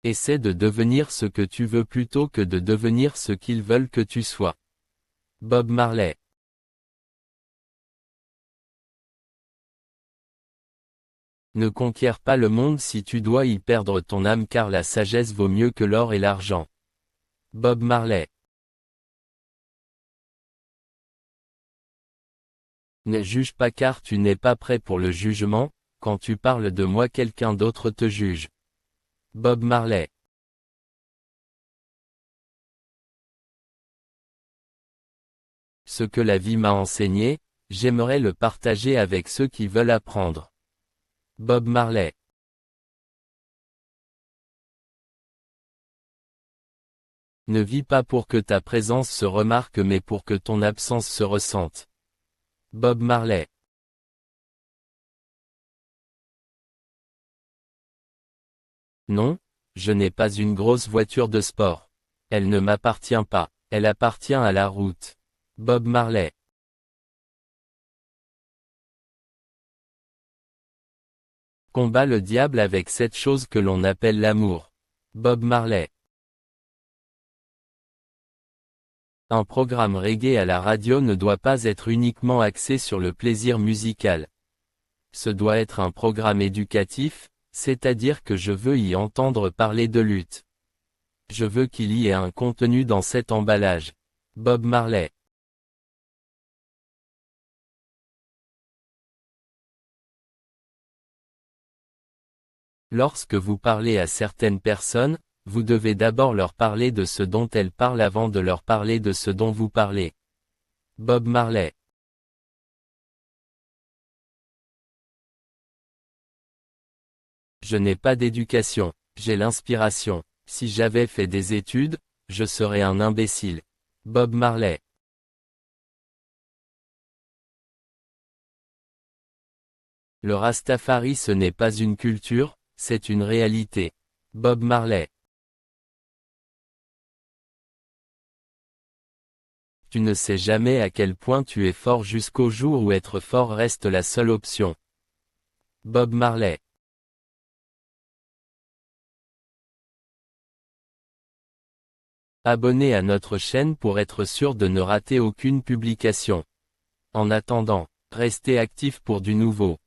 Essaie de devenir ce que tu veux plutôt que de devenir ce qu'ils veulent que tu sois. Bob Marley. Ne conquiers pas le monde si tu dois y perdre ton âme car la sagesse vaut mieux que l'or et l'argent. Bob Marley. Ne juge pas car tu n'es pas prêt pour le jugement, quand tu parles de moi quelqu'un d'autre te juge. Bob Marley. Ce que la vie m'a enseigné, j'aimerais le partager avec ceux qui veulent apprendre. Bob Marley. Ne vis pas pour que ta présence se remarque mais pour que ton absence se ressente. Bob Marley. Non, je n'ai pas une grosse voiture de sport. Elle ne m'appartient pas, elle appartient à la route. Bob Marley. Combat le diable avec cette chose que l'on appelle l'amour. Bob Marley. Un programme reggae à la radio ne doit pas être uniquement axé sur le plaisir musical. Ce doit être un programme éducatif, c'est-à-dire que je veux y entendre parler de lutte. Je veux qu'il y ait un contenu dans cet emballage. Bob Marley. Lorsque vous parlez à certaines personnes, vous devez d'abord leur parler de ce dont elles parlent avant de leur parler de ce dont vous parlez. Bob Marley. Je n'ai pas d'éducation, j'ai l'inspiration. Si j'avais fait des études, je serais un imbécile. Bob Marley. Le Rastafari ce n'est pas une culture, c'est une réalité. Bob Marley. Tu ne sais jamais à quel point tu es fort jusqu'au jour où être fort reste la seule option. Bob Marley. Abonnez à notre chaîne pour être sûr de ne rater aucune publication. En attendant, restez actifs pour du nouveau.